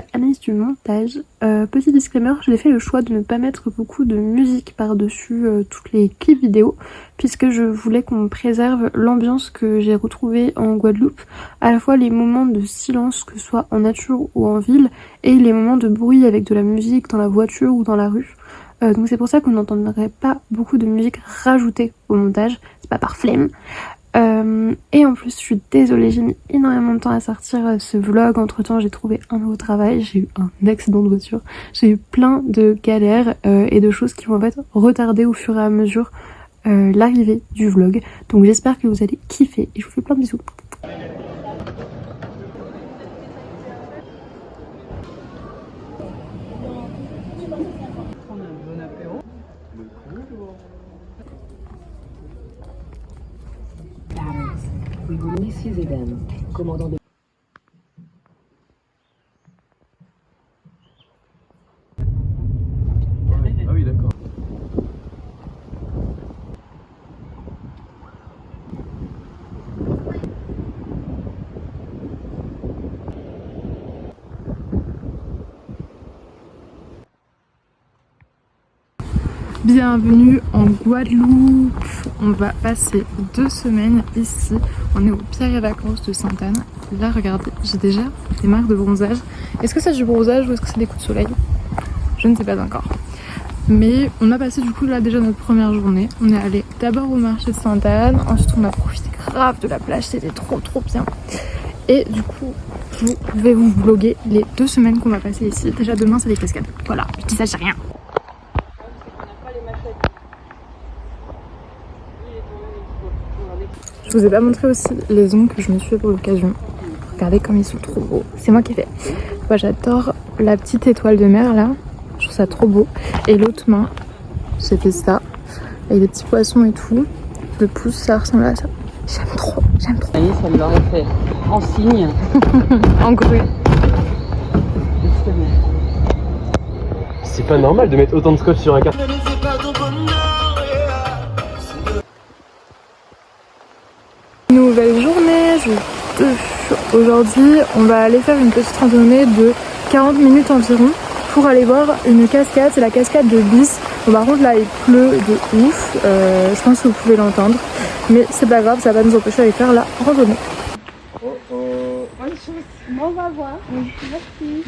s'appelle Anaïs du montage. Petit disclaimer, j'ai fait le choix de ne pas mettre beaucoup de musique par-dessus toutes les clips vidéo puisque je voulais qu'on préserve l'ambiance que j'ai retrouvée en Guadeloupe, à la fois les moments de silence que ce soit en nature ou en ville et les moments de bruit avec de la musique dans la voiture ou dans la rue. Donc c'est pour ça qu'on n'entendrait pas beaucoup de musique rajoutée au montage, c'est pas par flemme. Et en plus je suis désolée, j'ai mis énormément de temps à sortir ce vlog. Entre temps j'ai trouvé un nouveau travail, j'ai eu un accident de voiture, j'ai eu plein de galères et de choses qui vont en fait retarder au fur et à mesure l'arrivée du vlog. Donc j'espère que vous allez kiffer et je vous fais plein de bisous. Commandant de... Ah oui, d'accord. Bienvenue en Guadeloupe. On va passer 2 semaines ici. On est au Pierre et Vacances de Sainte-Anne. Là regardez, j'ai déjà des marques de bronzage. Est-ce que c'est du bronzage ou est-ce que c'est des coups de soleil? Je ne sais pas encore. Mais on a passé du coup là déjà notre première journée. On est allé d'abord au marché de Sainte-Anne. Ensuite on a profité grave de la plage, c'était trop bien. Et du coup je vais vous vlogger les 2 semaines qu'on va passer ici. Déjà demain c'est les cascades. Voilà, je dis ça, j'ai rien. Je vous ai pas montré aussi les ongles que je me suis fait pour l'occasion. Regardez comme ils sont trop beaux. C'est moi qui ai fait. Moi j'adore la petite étoile de mer là. Je trouve ça trop beau. Et l'autre main, j'ai fait ça. Avec des petits poissons et tout. Le pouce, ça ressemble à ça. J'aime trop, j'aime trop. Oui, ça lui aurait fait en signe. En grue. C'est pas normal de mettre autant de scotch sur un carton. Nouvelle journée, jour 2. Aujourd'hui, on va aller faire une petite randonnée de 40 minutes environ pour aller voir une cascade, c'est la cascade de Bis. Bon, par contre là il pleut de ouf, je pense que vous pouvez l'entendre, mais c'est pas grave, ça va nous empêcher d'aller faire la randonnée. Bonne chance. Bon, on va voir. Merci.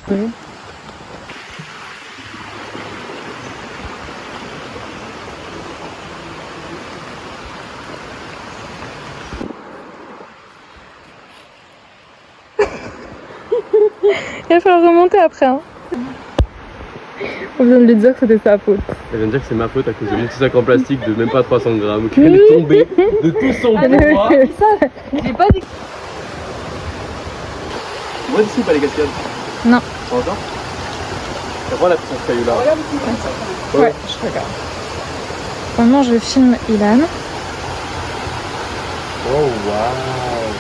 Oui. Il va falloir remonter après. Hein. On vient de lui dire que c'était sa faute. Elle vient de dire que c'est ma faute à cause de mon petit sac en plastique de même pas 300 grammes qu'elle est tombée de tout son poids. J'ai pas dit. Tu vois d'ici ou pas les cascades? Non. Pas encore? Tu vois la petite caillou là? Ouais, je regarde. Maintenant je filme Ilan. Oh waouh!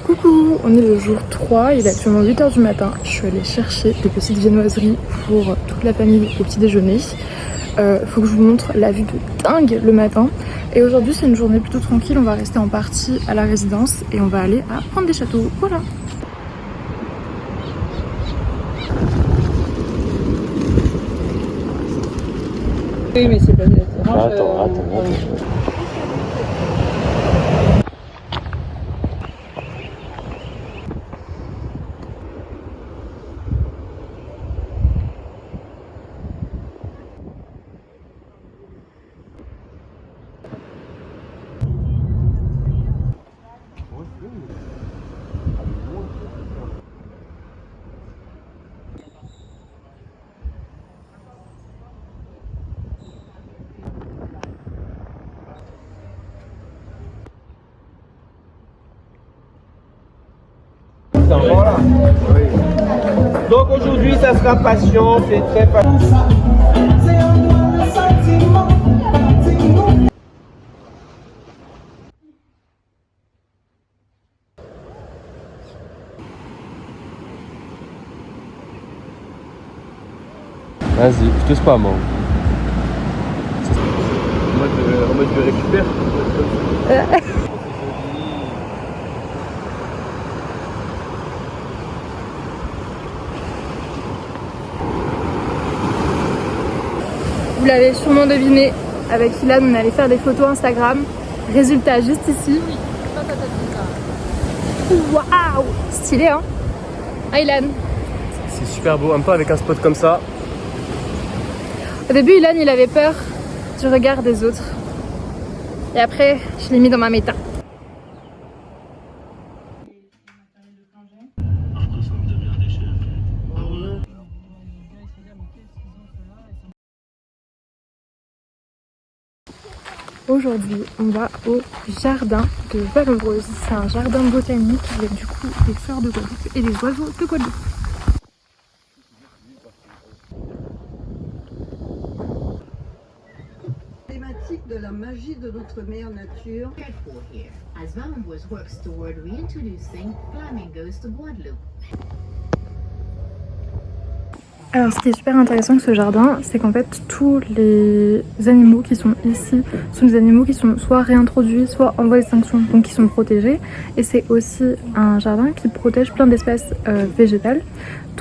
Coucou, on est le jour 3, il est actuellement 8 h du matin. Je suis allée chercher des petites viennoiseries pour toute la famille au petit déjeuner. Faut que je vous montre la vue de dingue le matin. Et aujourd'hui c'est une journée plutôt tranquille, on va rester en partie à la résidence et on va aller à Pointe des Châteaux. Voilà. Oui, mais c'est pas... Attends. enfants là. Oui. Donc aujourd'hui, ça sera passion, c'est très facile. Vas-y, je te spam. En mode je récupère. Vous l'avez sûrement deviné, avec Ilan on allait faire des photos Instagram. Résultat juste ici. Waouh, stylé hein. Ah Ilan. C'est super beau, un peu avec un spot comme ça. Au début Ilan il avait peur du regard des autres. Et après je l'ai mis dans ma méta. Aujourd'hui, on va au jardin de Valorose. C'est un jardin botanique avec du coup des fleurs de Guadeloupe et des oiseaux de Guadeloupe. Thématique de la magie de notre mère nature. As Valenboise works toward reintroducing flamingos to Guadeloupe. Alors ce qui est super intéressant avec ce jardin, c'est qu'en fait tous les animaux qui sont ici sont des animaux qui sont soit réintroduits, soit en voie d'extinction, donc qui sont protégés. Et c'est aussi un jardin qui protège plein d'espèces végétales.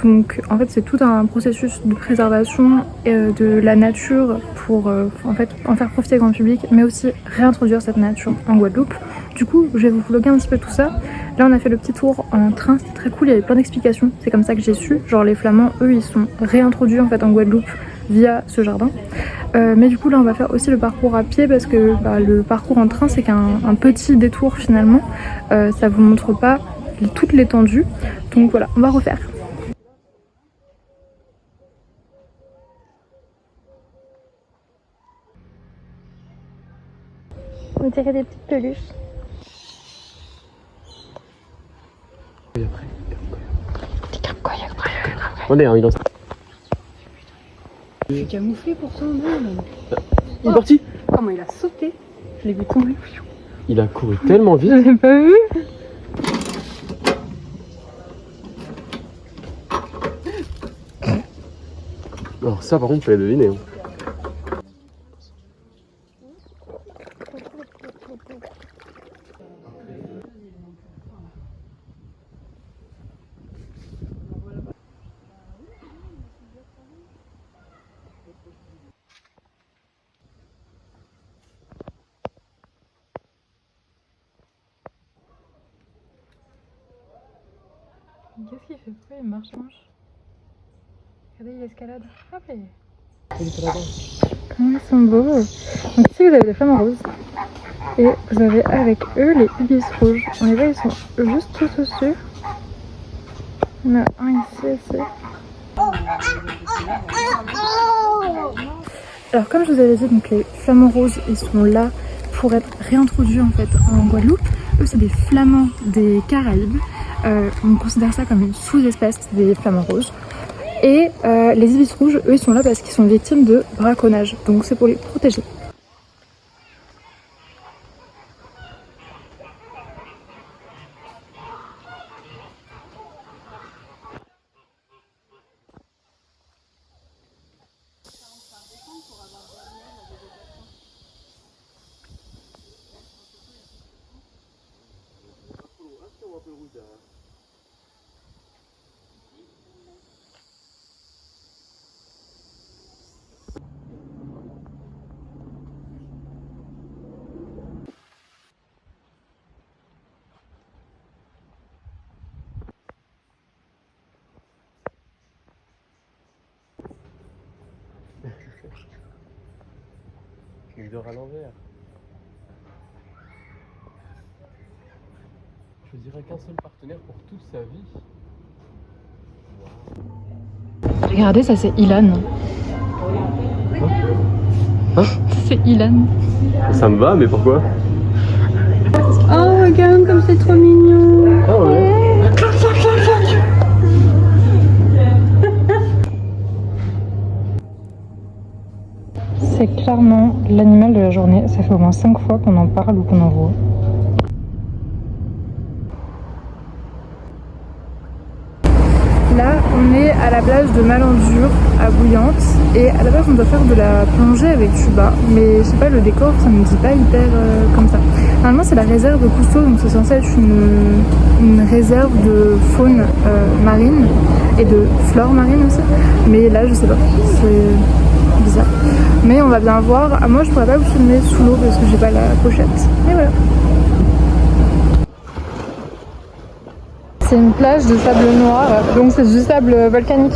Donc en fait c'est tout un processus de préservation de la nature pour en fait en faire profiter le grand public, mais aussi réintroduire cette nature en Guadeloupe. Du coup je vais vous vlogger un petit peu tout ça. Là on a fait le petit tour en train, c'était très cool, il y avait plein d'explications, c'est comme ça que j'ai su. Genre les flamands eux ils sont réintroduits en fait en Guadeloupe via ce jardin. Mais du coup là on va faire aussi le parcours à pied parce que le parcours en train c'est qu'un petit détour finalement. Ça vous montre pas toute l'étendue. Donc voilà, on va refaire. On dirait des petites peluches. Et après, on est dans... Je suis camouflé pourtant, non. Il est parti. Comment il a sauté. Je l'ai vu tomber. Il a couru tellement vite. Je l'ai pas vu. Alors ça par contre, tu peux le deviner. Hein. Qu'est-ce qu'il fait? Pourquoi il marche? Regardez, il escalade. Hop là. Comment ils sont beaux. Donc ici vous avez des flamants roses. Et vous avez avec eux les ibis rouges. On les voit, ils sont juste tous au-dessus. On a un ici. Alors comme je vous avais dit, donc les flamants roses, ils sont là pour être réintroduits en fait en Guadeloupe. Eux c'est des flamands des Caraïbes. On considère ça comme une sous-espèce des flamants roses. Et les ibis rouges, eux, ils sont là parce qu'ils sont victimes de braconnage. Donc c'est pour les protéger. Il dort à l'envers. Je dirais qu'un seul partenaire pour toute sa vie. Wow. Regardez, ça c'est Ilan. Hein? C'est Ilan. Ça me va, mais pourquoi? Oh, regarde comme c'est trop mignon. Ah ouais. c'est clairement l'animal de la journée. Ça fait au moins 5 fois qu'on en parle ou qu'on en voit. Là, on est à la plage de Malandure, à Bouillante, et à la base on doit faire de la plongée avec tuba, mais je sais pas, le décor ça me dit pas hyper comme ça. Normalement c'est la réserve Cousteau, donc c'est censé être une réserve de faune marine et de flore marine aussi, mais là je sais pas, c'est bizarre. Mais on va bien voir. Ah, moi je pourrais pas vous filmer sous l'eau parce que j'ai pas la pochette, mais voilà. C'est une plage de sable noir, donc c'est du sable volcanique.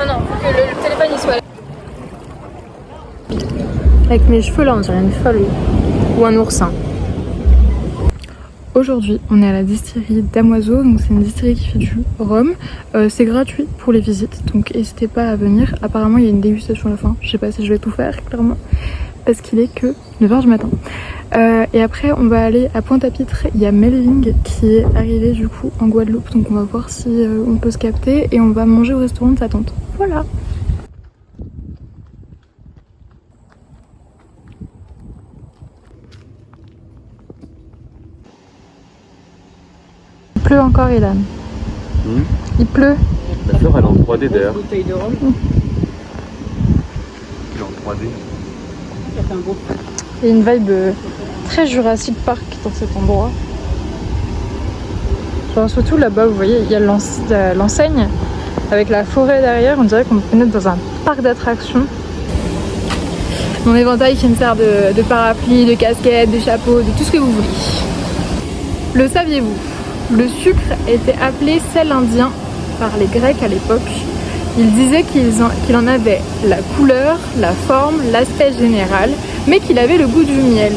Non, faut que le téléphone il soit là. Avec mes cheveux là, on dirait une folle ou un oursin. Aujourd'hui, on est à la distillerie d'Amoiseau, donc c'est une distillerie qui fait du rhum. C'est gratuit pour les visites, donc n'hésitez pas à venir. Apparemment, il y a une dégustation à la fin. Je sais pas si je vais tout faire, clairement, parce qu'il est que 9h du matin. Et après, on va aller à Pointe-à-Pitre. Il y a Melving qui est arrivé du coup en Guadeloupe, donc on va voir si on peut se capter et on va manger au restaurant de sa tante. Voilà. Il pleut encore, Ilan. Il pleut. La fleur elle est en 3D d'ailleurs. Il est en 3D. Il y a une vibe très Jurassic Park dans cet endroit. Genre surtout là-bas, vous voyez, il y a l'enseigne avec la forêt derrière. On dirait qu'on peut être dans un parc d'attractions. Mon éventail qui me sert de parapluie, de casquette, de chapeau, de tout ce que vous voulez. Le saviez-vous ? Le sucre était appelé sel indien par les Grecs à l'époque. Ils disaient qu'il en avait la couleur, la forme, l'aspect général, mais qu'il avait le goût du miel.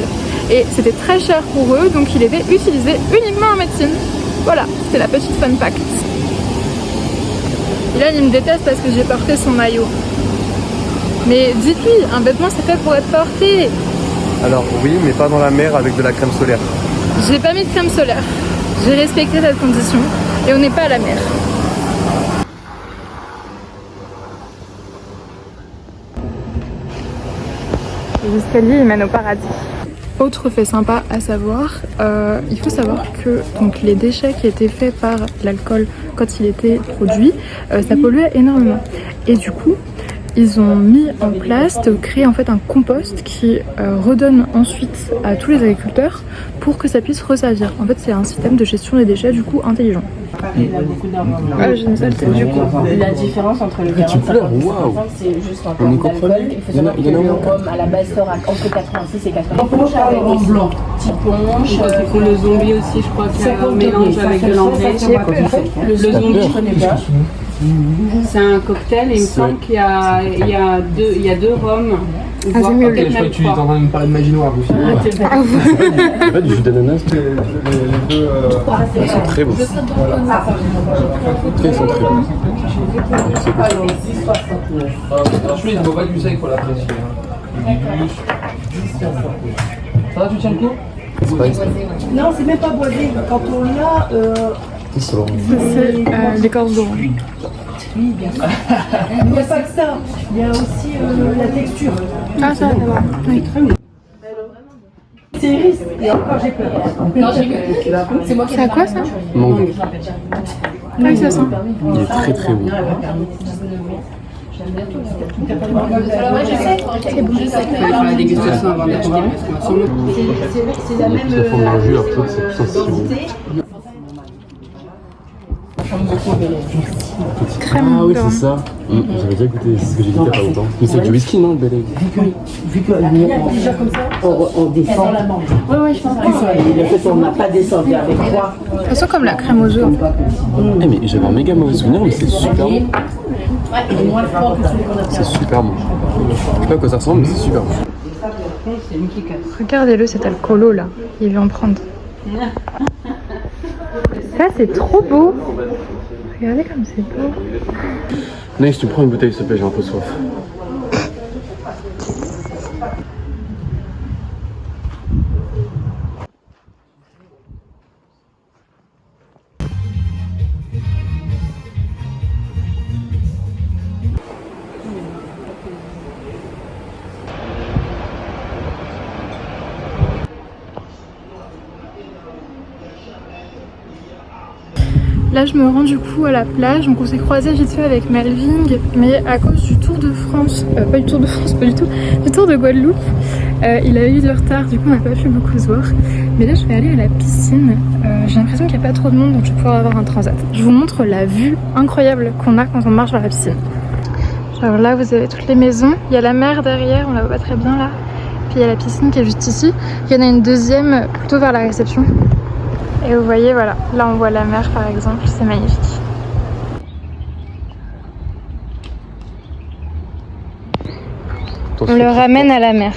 Et c'était très cher pour eux, donc il était utilisé uniquement en médecine. Voilà, c'était la petite fun fact. Et là, il me déteste parce que j'ai porté son maillot. Mais dites-lui, un vêtement c'est fait pour être porté. Alors oui, mais pas dans la mer avec de la crème solaire. J'ai pas mis de crème solaire. J'ai respecté cette condition et on n'est pas à la mer. Les escaliers ils mènent au paradis. Autre fait sympa à savoir, il faut savoir que donc, les déchets qui étaient faits par l'alcool quand il était produit, ça polluait énormément. Et du coup, ils ont mis en place de créer en fait un compost qui redonne ensuite à tous les agriculteurs pour que ça puisse resservir. En fait, c'est un système de gestion des déchets du coup intelligent. Ah, j'ai une saleté du coup. La différence entre le 45 c'est juste en termes d'alcool. Il faut savoir que le rhum à la base sort entre 86 et 90. Ponche avec des blanc. Petit ponche. Ils font le zombie aussi, je crois qu'il y a un mélange avec de l'anglais. Le zombie, je connais pas. C'est un cocktail et il me semble qu'il y a deux rhums. Ah, c'est mieux. Je crois que tu es en train de me parler de magie noire aussi. Pas du jus d'ananas. Ils sont très beaux. Ils sont très beaux. Franchement, il ne faut pas du sec pour l'apprécier. Ça va, tu tiens le coup? Non, c'est même pas boisé. Quand on l'a, C'est l'écorce d'orange. il n'y a pas que ça. Il y a aussi la texture. Ah ça, d'abord. Oui. C'est iris. Et encore, j'ai peur. C'est moi qui C'est à quoi ça? Mangue. Ah oui, ça sent. Il est très très bon. C'est bon, je sais. Il faut faire la dégustation avant d'acheter parce qu'on va sûrement. C'est la même. Ça forme un jus, alors que c'est plus un sirop. Crème Ah oui, c'est ça. J'avais déjà goûté, c'est ce que j'ai goûté il y a pas longtemps. Mais c'est du whisky, non, le Bel Vu que on descend. Oui, je pense que le fait qu'on n'a pas descendu avec toi. Ça sent comme la crème aux œufs. Eh mais j'avais un méga mauvais souvenir, mais c'est super bon. C'est super bon. Je sais pas à quoi ça ressemble, mais c'est super bon. C'est une qui casse. Regardez-le, cet alcoolo là. Il veut en prendre. Ça, c'est trop beau. Regardez comme c'est beau. Naïs, tu prends une bouteille s'il te plaît, j'ai un peu soif. Là je me rends du coup à la plage, donc on s'est croisé vite fait avec Melving, mais à cause du Tour de France, pas du Tour de France, pas du tout, du Tour de Guadeloupe, il a eu du retard, du coup on n'a pas pu beaucoup se voir. Mais là je vais aller à la piscine, j'ai l'impression qu'il n'y a pas trop de monde donc je vais pouvoir avoir un transat. Je vous montre la vue incroyable qu'on a quand on marche vers la piscine. Alors là vous avez toutes les maisons, il y a la mer derrière, on la voit pas très bien là, puis il y a la piscine qui est juste ici, il y en a une deuxième plutôt vers la réception. Et vous voyez, voilà, là on voit la mer par exemple, c'est magnifique. On le ramène à la mer.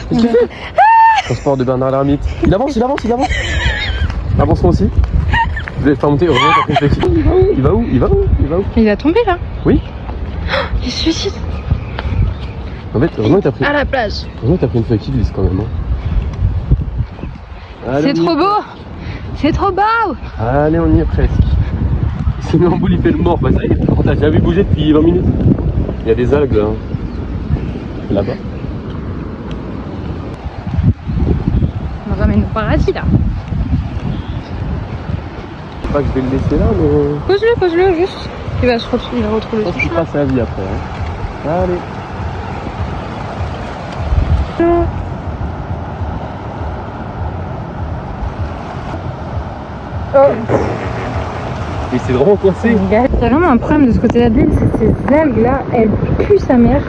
Transport de Bernard l'ermite. Il avance, il avance, il avance. Avance-moi aussi. Je vais faire monter, heureusement t'as pris le flexible. Il va où? Il va où? Il va où? Il va tomber là. Oui. Il se suicide. En fait, heureusement que t'as pris. À la plage. Heureusement que t'as pris une flexible quand même. Allez, C'est trop beau. C'est trop beau. Allez, on y est presque. Il s'est mis en boule, il fait le mort. Bah ça y est, on t'a jamais bougé depuis 20 minutes. Il y a des algues là. Là-bas. On ramène au paradis là. Je sais pas que je vais le laisser là, mais. Pose-le juste. Il va retrouver Je pense qu'il fera sa vie après. Hein. Allez. Oh. Et c'est vraiment coincé. Il y a vraiment un problème de ce côté-là de l'île, c'est ces algues là, elles puent sa mère.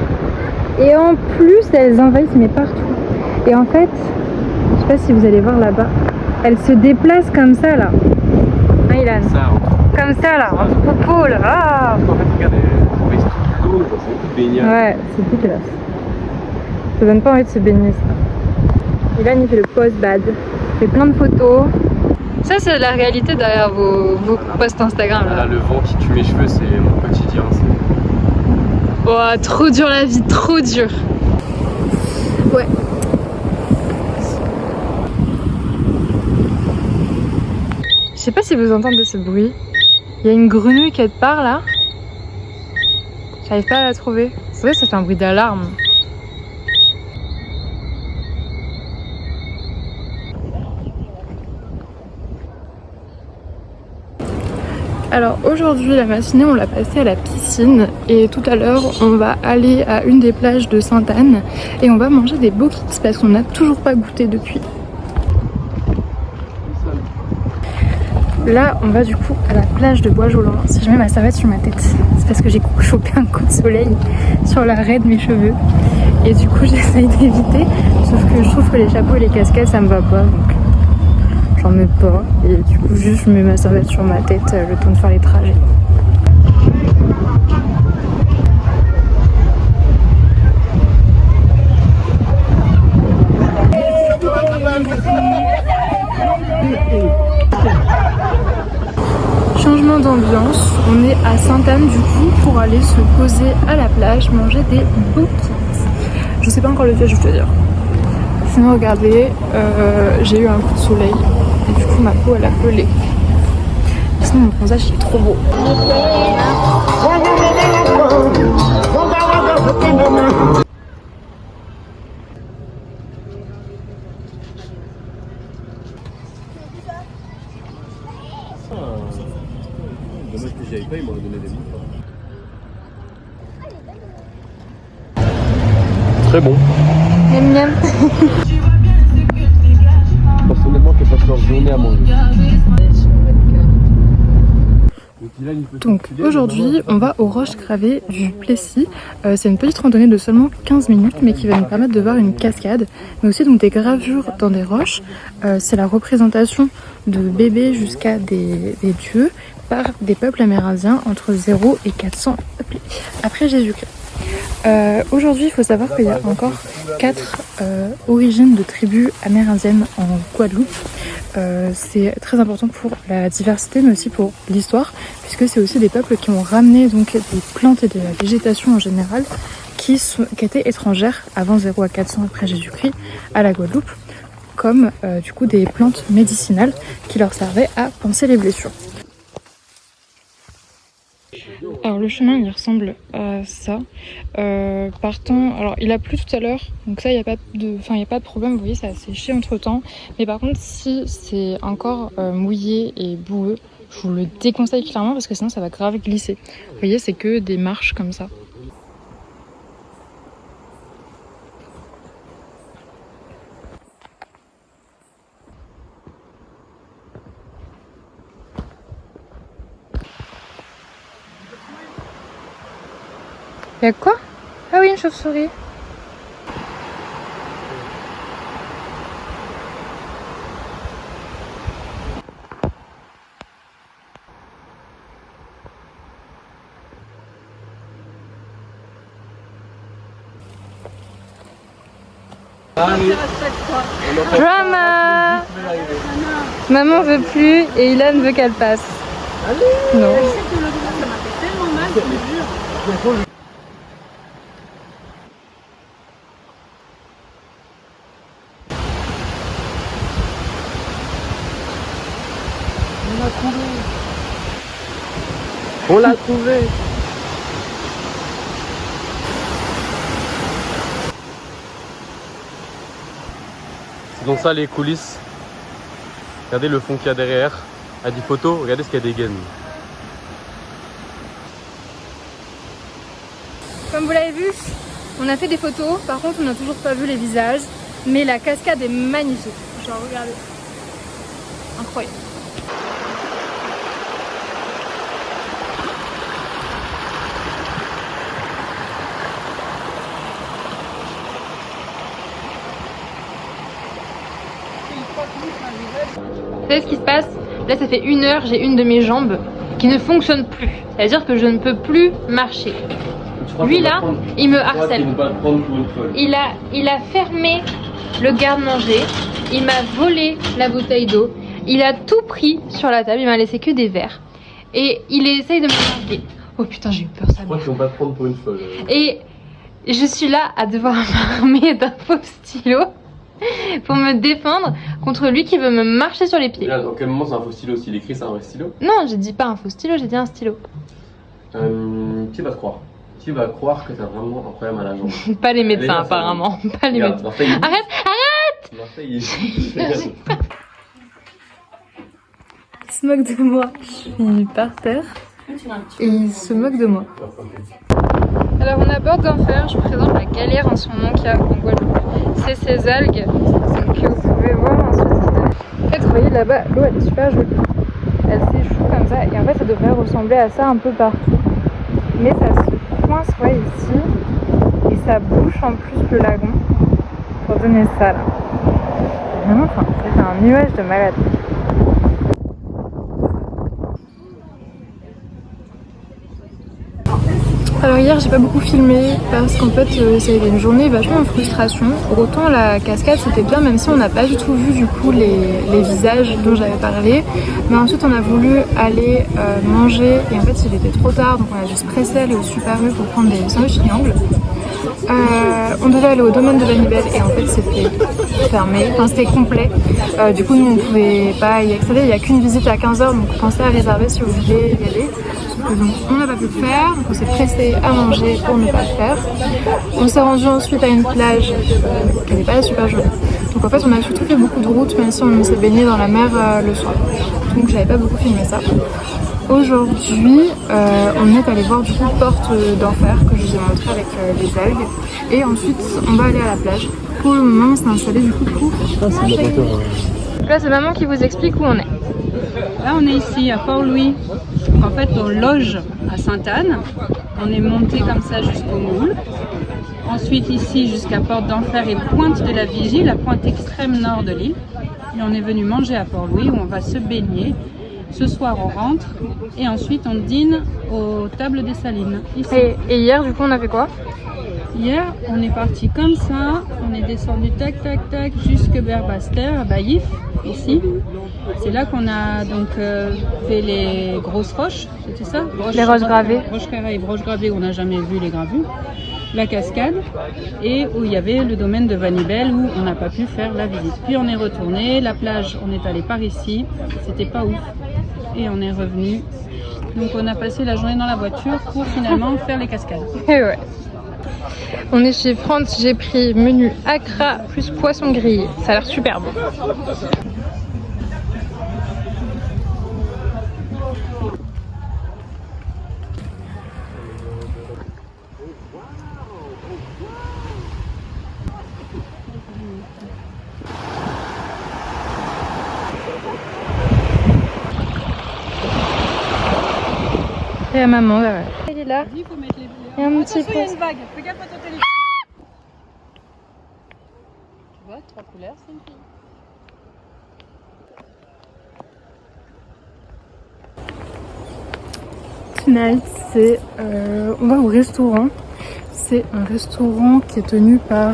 Et en plus, elles envahissent mais partout. Et en fait, je sais pas si vous allez voir là-bas, elles se déplacent comme ça là. Hein, Ilan? Comme ça là, en popo là. Ah, en fait, regardez, on met tout l'eau, c'est beaucoup de baignade. ouais, c'est dégueulasse. Ça donne pas envie de se baigner ça. Ilan il fait le post-bad, il fait plein de photos. Ça c'est la réalité derrière vos posts Instagram là. Là, le vent qui tue mes cheveux, c'est mon quotidien. Oh, trop dur la vie, trop dur. Ouais. Je sais pas si vous entendez ce bruit. Il y a une grenouille quelque part là. J'arrive pas à la trouver. C'est vrai que ça fait un bruit d'alarme. Alors aujourd'hui la matinée on l'a passée à la piscine et tout à l'heure on va aller à une des plages de Sainte-Anne et on va manger des bokits parce qu'on n'a toujours pas goûté depuis. Là on va du coup à la plage de Bois-Jolin. Si je mets ma serviette sur ma tête c'est parce que j'ai chopé un coup de soleil sur l'arrêt de mes cheveux et du coup j'essaye d'éviter, sauf que je trouve que les chapeaux et les casquettes ça me va pas donc j'en mets pas et du coup juste je mets ma serviette sur ma tête le temps de faire les trajets. Changement d'ambiance, on est à Sainte-Anne du coup pour aller se poser à la plage, manger des bokits. Je sais pas encore lequel je vais te dire. Sinon regardez, j'ai eu un coup de soleil et du coup ma peau elle a pelé. Sinon mon bronzage il est trop beau. Dommage que j'y aille pas, ils m'auraient donné des mots. Très bon. Miam miam. Personnellement, je passe leur journée à manger. Donc aujourd'hui, on va aux roches gravées du Plessis. C'est une petite randonnée de seulement 15 minutes, mais qui va nous permettre de voir une cascade, mais aussi donc des gravures dans des roches. C'est la représentation de bébés jusqu'à des dieux par des peuples amérindiens entre 0 et 400 après Jésus-Christ. Aujourd'hui, il faut savoir qu'il y a encore 4 origines de tribus amérindiennes en Guadeloupe. c'est très important pour la diversité mais aussi pour l'histoire, puisque c'est aussi des peuples qui ont ramené donc des plantes et de la végétation en général qui étaient étrangères avant 0 à 400 après Jésus-Christ à la Guadeloupe, comme du coup des plantes médicinales qui leur servaient à panser les blessures. Alors le chemin il ressemble à ça, partant, alors il a plu tout à l'heure, donc ça il n'y a pas de problème, vous voyez ça a séché entre temps, mais par contre si c'est encore mouillé et boueux, je vous le déconseille clairement parce que sinon ça va grave glisser. Vous voyez c'est que des marches comme ça. Y'a quoi? Ah oui, une chauve-souris. Drama! Maman veut plus et Ilan veut qu'elle passe. Allez! Non. On l'a trouvé. C'est donc ça les coulisses. Regardez le fond qu'il y a derrière. À 10 photos, regardez ce qu'il y a des gaines. Comme vous l'avez vu, on a fait des photos, par contre on n'a toujours pas vu les visages, mais la cascade est magnifique. Genre regardez, incroyable. Vous savez ce qui se passe? Là ça fait 1 heure, j'ai une de mes jambes qui ne fonctionne plus. C'est-à-dire que je ne peux plus marcher. Lui là, il me harcèle. Il a fermé le garde-manger, il m'a volé la bouteille d'eau, il a tout pris sur la table, il m'a laissé que des verres. Et il essaye de me marquer. Oh putain, j'ai eu peur, ça. Pourquoi ils vont pas te prendre pour une folle? Et je suis là à devoir m'armer d'un faux stylo pour me défendre contre lui qui veut me marcher sur les pieds. Et là, dans quel moment c'est un faux stylo? S'il écrit, c'est un vrai stylo? Non, j'ai dit pas un faux stylo, j'ai dit un stylo. Qui va te croire? Qui va croire que t'as vraiment un problème à la jambe? Pas les médecins, apparemment. Pas les médecins. Arrête, arrête! Il se moque de moi. Je suis par terre et il se moque de moi. Alors on aborde d'Enfer, je vous présente la galère en ce moment qu'il y a en Guadeloupe. C'est ces algues que vous pouvez voir ensuite. En fait vous voyez là-bas, l'eau elle est super jolie. Elle s'échoue comme ça et en fait ça devrait ressembler à ça un peu partout. Mais ça se coince ouais, ici et ça bouche en plus le lagon pour donner ça là. Vraiment, enfin, c'est un nuage de malade. Alors hier j'ai pas beaucoup filmé parce qu'en fait ça a été une journée vachement en frustration. Autant la cascade c'était bien même si on n'a pas du tout vu du coup les visages dont j'avais parlé. Mais ensuite on a voulu aller manger et en fait il était trop tard donc on a juste pressé aller au Super U pour prendre des sandwichs triangles. On devait aller au domaine de Banibel et en fait c'était fermé, enfin c'était complet. Du coup nous on pouvait pas y accéder, il n'y a qu'une visite à 15h donc pensez à réserver si vous voulez y aller. Donc on n'a pas pu le faire, donc on s'est pressé à manger pour ne pas le faire. On s'est rendu ensuite à une plage qui n'est pas super jolie. Donc en fait on a surtout fait beaucoup de routes même si on s'est baigné dans la mer le soir. Donc j'avais pas beaucoup filmé ça. Aujourd'hui on est allé voir du coup Porte d'Enfer que je vous ai montré avec les algues. Et ensuite on va aller à la plage. Pour le moment on s'est installé du coup pour manger. Donc là c'est maman qui vous explique où on est. Là on est ici à Port-Louis. En fait, on loge à Sainte-Anne. On est monté comme ça jusqu'au Moule. Ensuite, ici, jusqu'à Porte d'Enfer et Pointe de la Vigie, la pointe extrême nord de l'île. Et on est venu manger à Port-Louis où on va se baigner. Ce soir, on rentre. Et ensuite, on dîne aux tables des Salines. Ici. Et hier, du coup, on a fait quoi? Hier, on est parti comme ça. On est descendu tac, tac, tac jusque vers Basse-Terre, à Baïf. ici. C'est là qu'on a donc fait les grosses roches, c'était ça? Les roches gravées. Roches carrées, roches gravées où on n'a jamais vu les gravures. La cascade et où il y avait le domaine de Vanibel où on n'a pas pu faire la visite. Puis on est retourné, la plage, on est allé par ici, c'était pas ouf et on est revenu. Donc on a passé la journée dans la voiture pour finalement faire les cascades. Et ouais. On est chez Franz, j'ai pris menu Accra plus poisson grillé. Ça a l'air super bon. Et à maman derrière. Elle est là. Il faut mettre les... Et un petit Attention, il y a poisson. une vague. Fais gaffe à ton téléphone. Tu vois, 3 couleurs, c'est une fille. Tonight, c'est on va au restaurant. C'est un restaurant qui est tenu par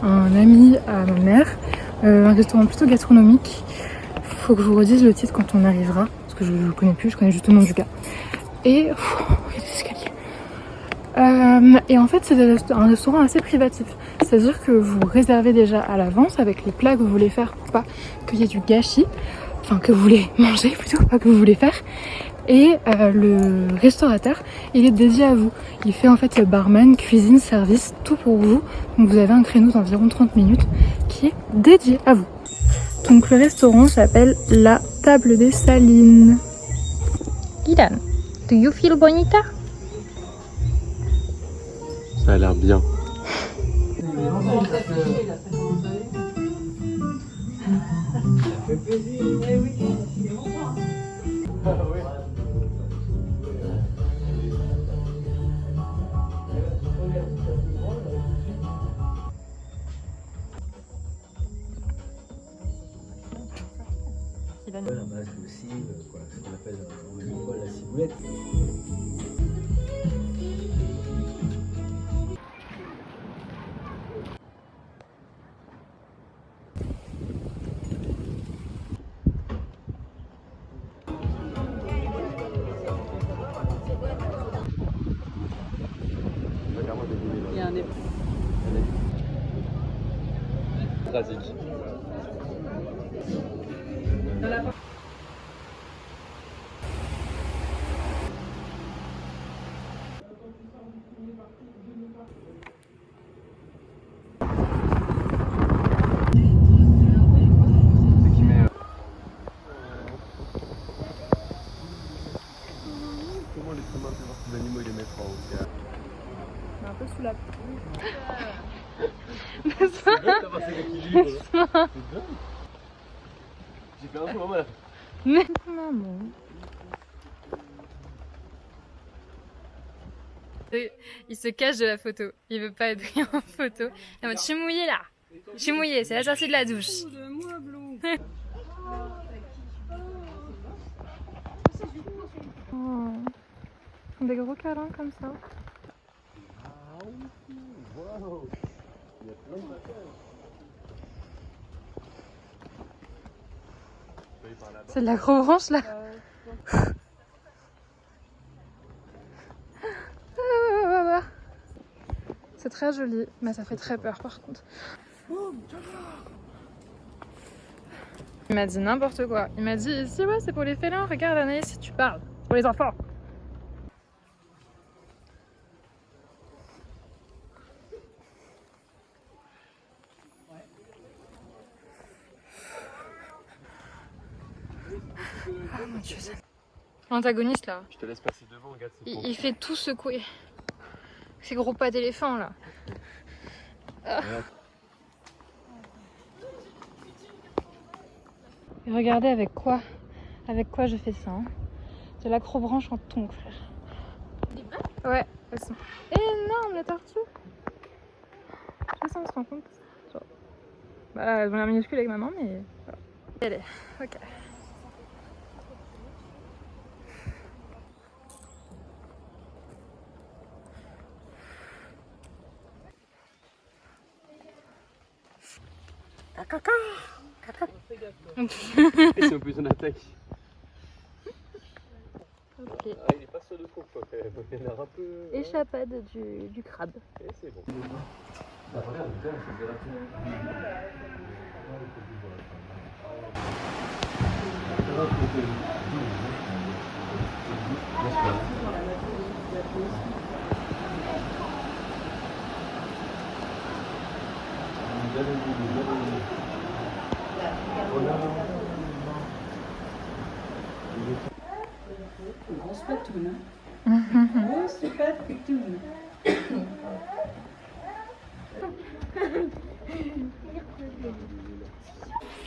un ami à ma mère. Un restaurant plutôt gastronomique. Faut que je vous redise le titre quand on arrivera. Parce que je ne connais plus, je connais juste le nom du gars. Et... il y a des escaliers. Et en fait, c'est un restaurant assez privatif. C'est-à-dire que vous réservez déjà à l'avance avec les plats que vous voulez faire pour pas qu'il y ait du gâchis. Enfin, que vous voulez manger plutôt, pas que vous voulez faire. Et le restaurateur, il est dédié à vous. Il fait en fait le barman, cuisine, service, tout pour vous. Donc vous avez un créneau d'environ 30 minutes qui est dédié à vous. Donc le restaurant s'appelle La Table des Salines. Ilan, do you feel bonita? Ça a l'air bien. La base aussi, quoi, ce qu'on appelle en agricole la ciboulette. Il y a un des... Brésil. Comment les humains peuvent voir ces animaux et les mettre en haut? On est un peu sous la C'est bien d'avoir cet équilibre. C'est dingue. J'ai fait un peu maman là. Maman. Il se cache de la photo. Il veut pas être pris en photo. En mode, je suis mouillée là. Je suis mouillée, c'est la sortie de la douche. Oh. Des gros câlins comme ça. C'est de la grosse branche là. C'est très joli, mais ça fait très peur par contre. Il m'a dit n'importe quoi. Il m'a dit ici ouais c'est pour les félins, regarde Anaïs si tu parles. C'est pour les enfants. Oh mon dieu, l'antagoniste là. Je te laisse passer devant, regarde. Il fait tout secouer. Ces gros pas d'éléphant là. Ah. Et regardez avec quoi je fais ça. Hein. De l'acrobranche en tongs, frère. Ouais, elles sont énormes les tortues. Je sais pas si on se rend compte. Genre... Bah, elles ont l'air minuscules avec maman, mais voilà. Allez, ok. Caca, Et c'est au plus on attaque. Ok. Ah, il est pas sur le fond quoi. Il a l'air un peu. Échappade du crabe. Et c'est bon. Ah, regarde, putain, c'est gratuit. Grosse patoune. Grosse patoune.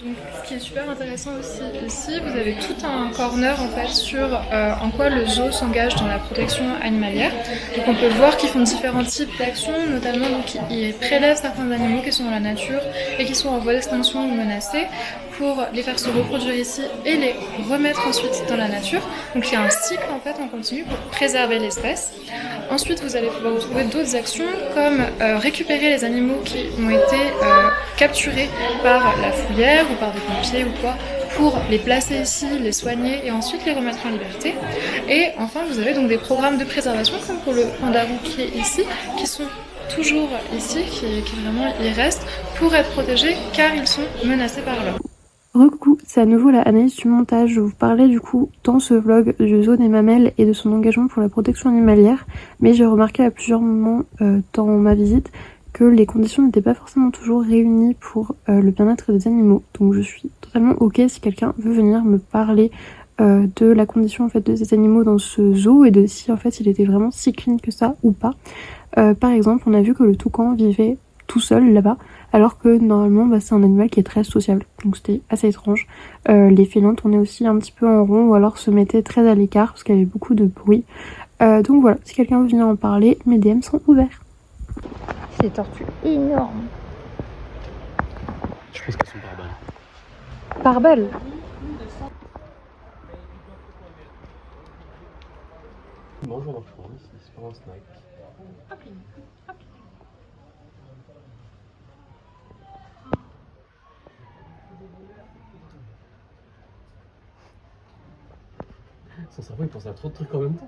Donc, ce qui est super intéressant aussi ici, vous avez tout un corner en fait sur en quoi le zoo s'engage dans la protection animalière. Donc on peut voir qu'ils font différents types d'actions, notamment donc, ils prélèvent certains animaux qui sont dans la nature et qui sont en voie d'extinction ou menacés pour les faire se reproduire ici et les remettre ensuite dans la nature. Donc il y a un cycle en fait en continu pour préserver l'espèce. Ensuite vous allez pouvoir retrouver d'autres actions comme récupérer les animaux qui ont été capturés par la fouillère ou par des pompiers ou quoi pour les placer ici, les soigner et ensuite les remettre en liberté. Et enfin vous avez donc des programmes de préservation comme pour le panda roux qui est ici, qui sont toujours ici, qui vraiment y restent pour être protégés car ils sont menacés par l'homme. Recoucou, c'est à nouveau la Anaïs du montage. Je vous parlais du coup dans ce vlog du zoo des mamelles et de son engagement pour la protection animalière, mais j'ai remarqué à plusieurs moments dans ma visite que les conditions n'étaient pas forcément toujours réunies pour le bien-être des animaux. Donc je suis totalement ok si quelqu'un veut venir me parler de la condition en fait de ces animaux dans ce zoo et de si en fait il était vraiment si clean que ça ou pas. Par exemple, on a vu que le toucan vivait tout seul là-bas, alors que normalement c'est un animal qui est très sociable, donc c'était assez étrange. Les félins tournaient aussi un petit peu en rond ou alors se mettaient très à l'écart parce qu'il y avait beaucoup de bruit. Donc voilà, si quelqu'un veut venir en parler, mes DM sont ouverts. C'est des tortues énormes. Je pense qu'elles sont par balle. Par balle. Bonjour marchand, c'est pas un snack. Son cerveau il pense à trop de trucs en même temps.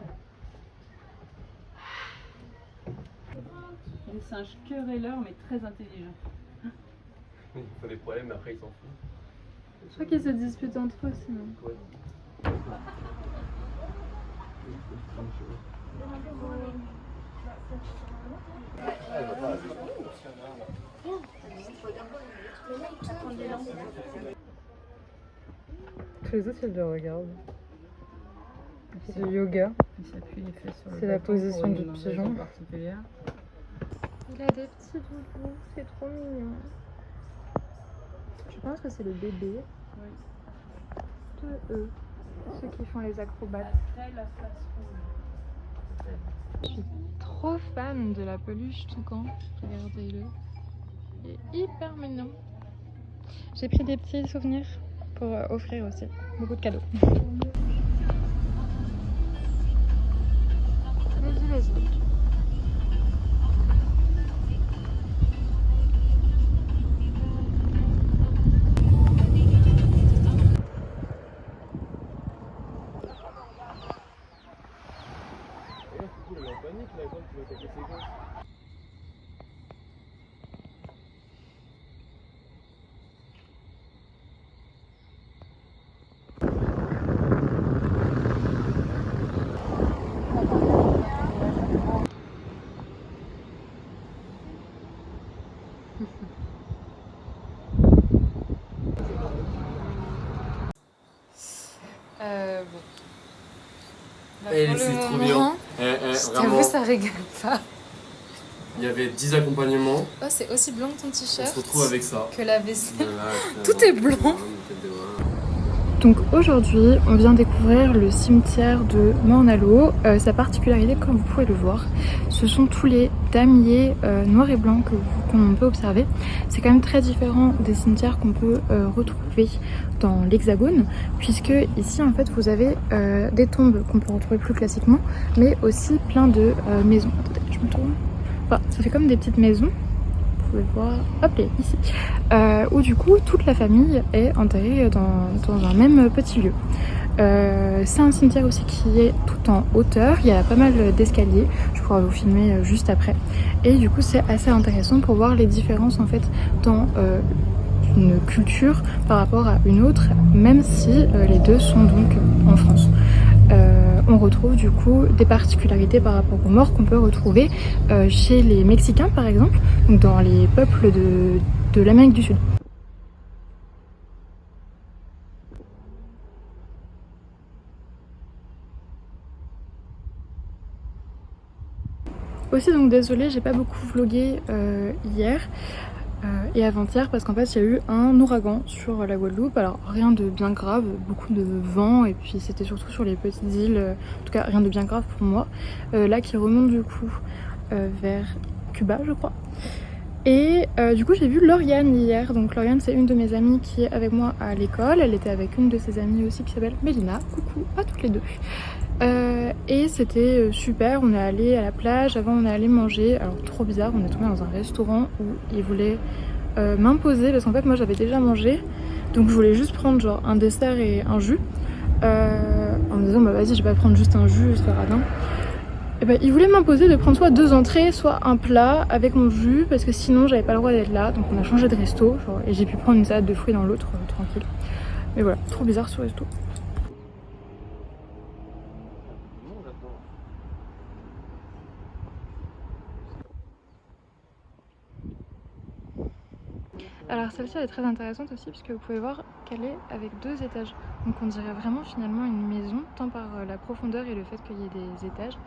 Des singes querelleurs mais très intelligents. Il faut des problèmes mais après ils s'en foutent. Je crois qu'ils se disputent entre eux sinon. Ouais. Tous les autres ils le regardent. C'est du yoga. C'est la position du pigeon. Il a des petits doudous, c'est trop mignon. Je pense que c'est le bébé de eux, ceux qui font les acrobates. Je suis trop fan de la peluche toucan, regardez-le. Il est hyper mignon. J'ai pris des petits souvenirs pour offrir aussi, beaucoup de cadeaux. Vas-y, vas-y. C'est trop bien. J'avoue, ça régale pas. Il y avait 10 accompagnements. Oh, c'est aussi blanc que ton t-shirt. On se retrouve avec ça. Que la vaisselle. Voilà, tout est blanc. Donc aujourd'hui, on vient découvrir le cimetière de Morne-à-l'Eau. Sa particularité, comme vous pouvez le voir, ce sont tous les damiers noirs et blancs qu'on peut observer. C'est quand même très différent des cimetières qu'on peut retrouver dans l'Hexagone, puisque ici en fait vous avez des tombes qu'on peut retrouver plus classiquement, mais aussi plein de maisons. Attendez, je me tourne. Enfin, ça fait comme des petites maisons pouvez voir, hop là, ici, où du coup toute la famille est enterrée dans un même petit lieu. C'est un cimetière aussi qui est tout en hauteur, il y a pas mal d'escaliers, je pourrais vous filmer juste après. Et du coup c'est assez intéressant pour voir les différences en fait dans une culture par rapport à une autre, même si les deux sont donc en France. On retrouve du coup des particularités par rapport aux morts qu'on peut retrouver chez les Mexicains par exemple, donc dans les peuples de l'Amérique du Sud. Aussi donc désolée, j'ai pas beaucoup vlogué hier et avant-hier parce qu'en fait il y a eu un ouragan sur la Guadeloupe, alors rien de bien grave, beaucoup de vent et puis c'était surtout sur les petites îles, en tout cas rien de bien grave pour moi, là qui remonte du coup vers Cuba je crois. Et du coup j'ai vu Lauriane hier, donc Lauriane c'est une de mes amies qui est avec moi à l'école, elle était avec une de ses amies aussi qui s'appelle Mélina, coucou à toutes les deux. Et c'était super, on est allé à la plage, avant on est allé manger, alors trop bizarre, on est tombé dans un restaurant où ils voulaient m'imposer, parce qu'en fait moi j'avais déjà mangé, donc je voulais juste prendre genre un dessert et un jus, en me disant bah vas-y je vais pas prendre juste un jus, c'est radin. Et bah ils voulaient m'imposer de prendre soit 2 entrées, soit un plat avec mon jus, parce que sinon j'avais pas le droit d'être là, donc on a changé de resto, genre, et j'ai pu prendre une salade de fruits dans l'autre, tranquille. Mais voilà, trop bizarre ce resto. Alors celle-ci elle est très intéressante aussi puisque vous pouvez voir qu'elle est avec 2 étages. Donc on dirait vraiment finalement une maison, tant par la profondeur et le fait qu'il y ait des étages.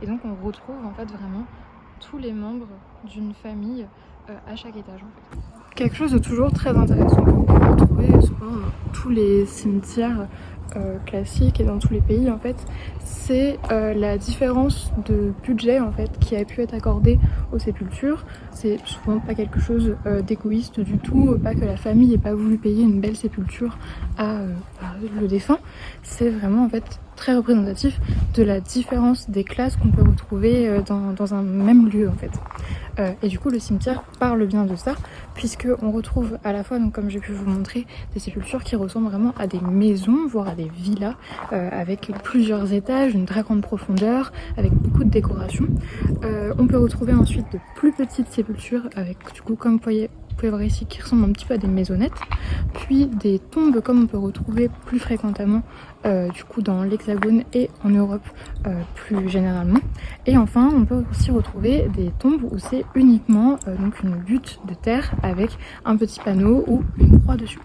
Et donc on retrouve en fait vraiment tous les membres d'une famille à chaque étage en fait. Quelque chose de toujours très intéressant qu'on peut retrouver souvent dans tous les cimetières classiques et dans tous les pays en fait, c'est la différence de budget en fait qui a pu être accordé aux sépultures. C'est souvent pas quelque chose d'égoïste du tout, pas que la famille n'ait pas voulu payer une belle sépulture à le défunt. C'est vraiment en fait très représentatif de la différence des classes qu'on peut retrouver dans un même lieu en fait. Et du coup le cimetière parle bien de ça, puisque on retrouve à la fois, donc comme j'ai pu vous montrer, des sépultures qui ressemblent vraiment à des maisons, voire à des villas, avec plusieurs étages, une très grande profondeur, avec beaucoup de décoration. On peut retrouver ensuite de plus petites sépultures avec du coup comme vous pouvez voir ici qui ressemblent un petit peu à des maisonnettes, puis des tombes comme on peut retrouver plus fréquemment du coup dans l'Hexagone et en Europe plus généralement. Et enfin on peut aussi retrouver des tombes où c'est uniquement donc une butte de terre avec un petit panneau ou une croix dessus.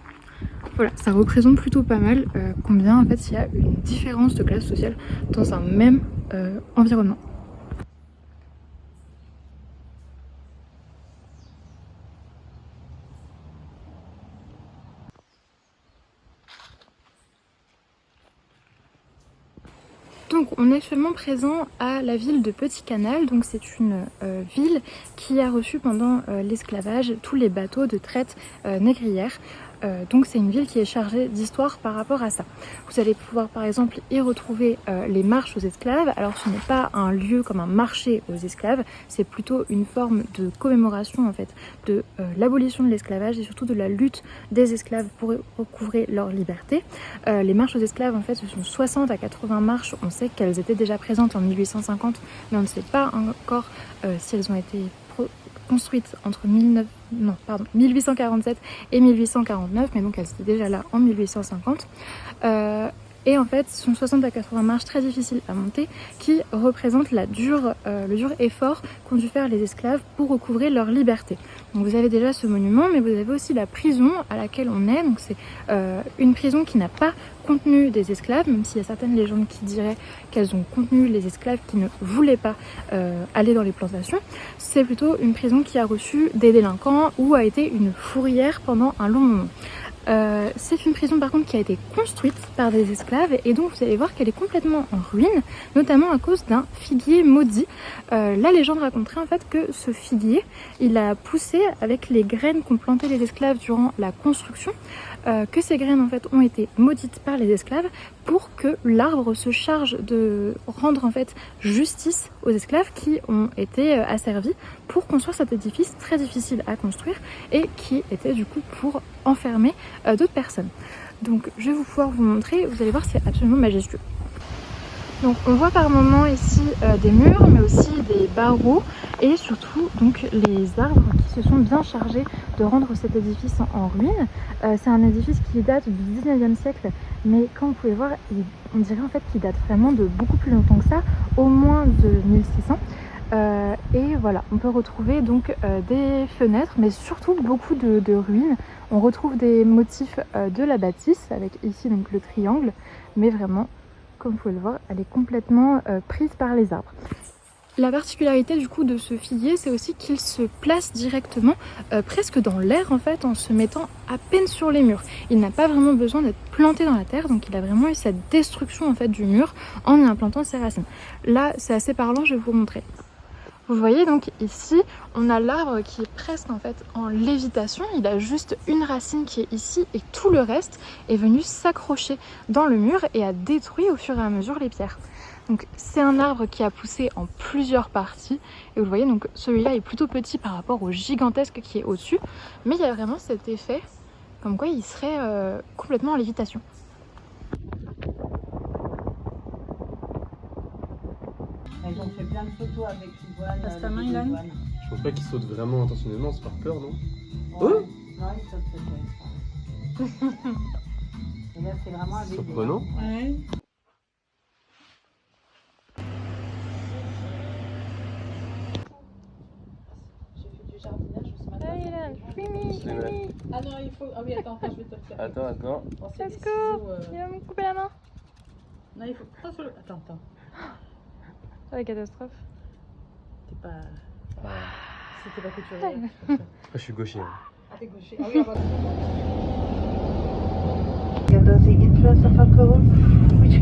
Voilà, ça représente plutôt pas mal combien en fait il y a une différence de classe sociale dans un même environnement. Donc on est actuellement présent à la ville de Petit Canal, donc c'est une ville qui a reçu pendant l'esclavage tous les bateaux de traite négrière. Donc c'est une ville qui est chargée d'histoire par rapport à ça. Vous allez pouvoir par exemple y retrouver les marches aux esclaves. Alors ce n'est pas un lieu comme un marché aux esclaves, c'est plutôt une forme de commémoration en fait de l'abolition de l'esclavage et surtout de la lutte des esclaves pour recouvrer leur liberté. Les marches aux esclaves en fait ce sont 60 à 80 marches, on sait qu'elles étaient déjà présentes en 1850 mais on ne sait pas encore si elles ont été construites entre 1847 et 1849, mais donc elles étaient déjà là en 1850. Et en fait, ce sont 60 à 80 marches très difficiles à monter qui représentent le dur effort qu'ont dû faire les esclaves pour recouvrer leur liberté. Donc vous avez déjà ce monument, mais vous avez aussi la prison à laquelle on est. Donc c'est une prison qui n'a pas contenu des esclaves, même s'il y a certaines légendes qui diraient qu'elles ont contenu les esclaves qui ne voulaient pas aller dans les plantations. C'est plutôt une prison qui a reçu des délinquants ou a été une fourrière pendant un long moment. C'est une prison par contre qui a été construite par des esclaves et donc vous allez voir qu'elle est complètement en ruine, notamment à cause d'un figuier maudit. La légende raconterait en fait que ce figuier, il a poussé avec les graines qu'ont plantées les esclaves durant la construction, que ces graines en fait ont été maudites par les esclaves pour que l'arbre se charge de rendre en fait justice aux esclaves qui ont été asservis pour construire cet édifice très difficile à construire et qui était du coup pour enfermer d'autres personnes. Donc je vais pouvoir vous montrer, vous allez voir, c'est absolument majestueux. Donc on voit par moments ici des murs mais aussi des barreaux et surtout donc les arbres qui se sont bien chargés de rendre cet édifice en ruine. C'est un édifice qui date du 19e siècle mais comme vous pouvez voir on dirait en fait qu'il date vraiment de beaucoup plus longtemps que ça, au moins de 1600. Et voilà, on peut retrouver donc des fenêtres mais surtout beaucoup de ruines. On retrouve des motifs de la bâtisse avec ici donc le triangle mais vraiment comme vous pouvez le voir, elle est complètement prise par les arbres. La particularité du coup de ce figuier, c'est aussi qu'il se place directement presque dans l'air en fait, en se mettant à peine sur les murs. Il n'a pas vraiment besoin d'être planté dans la terre, donc il a vraiment eu cette destruction en fait du mur en y implantant ses racines. Là, c'est assez parlant, je vais vous montrer. Vous voyez donc ici, on a l'arbre qui est presque en fait en lévitation, il a juste une racine qui est ici et tout le reste est venu s'accrocher dans le mur et a détruit au fur et à mesure les pierres. Donc c'est un arbre qui a poussé en plusieurs parties et vous voyez donc celui-là est plutôt petit par rapport au gigantesque qui est au-dessus, mais il y a vraiment cet effet comme quoi il serait complètement en lévitation. Ils ont fait plein de photos avec Ivoine. Passe ta main, Ilan. Je pense pas qu'il saute vraiment intentionnellement, c'est par peur, non? Ouais. Non, il saute peut-être. Et là, c'est vraiment avec. Surprenant. Ouais. J'ai fait du jardinage ce matin. Hey, Ilan, Fimi. Ah non, il faut. Ah oui, attends, je vais te le faire. Attends. On fait des Let's go. ciseaux, Il va me couper la main. Non, il faut. Attends. Oh, la catastrophe. T'es pas. C'était pas couturier. Je suis gaucher. Ah, t'es gaucher. Ah oui, on va. You're the influence of alcohol, which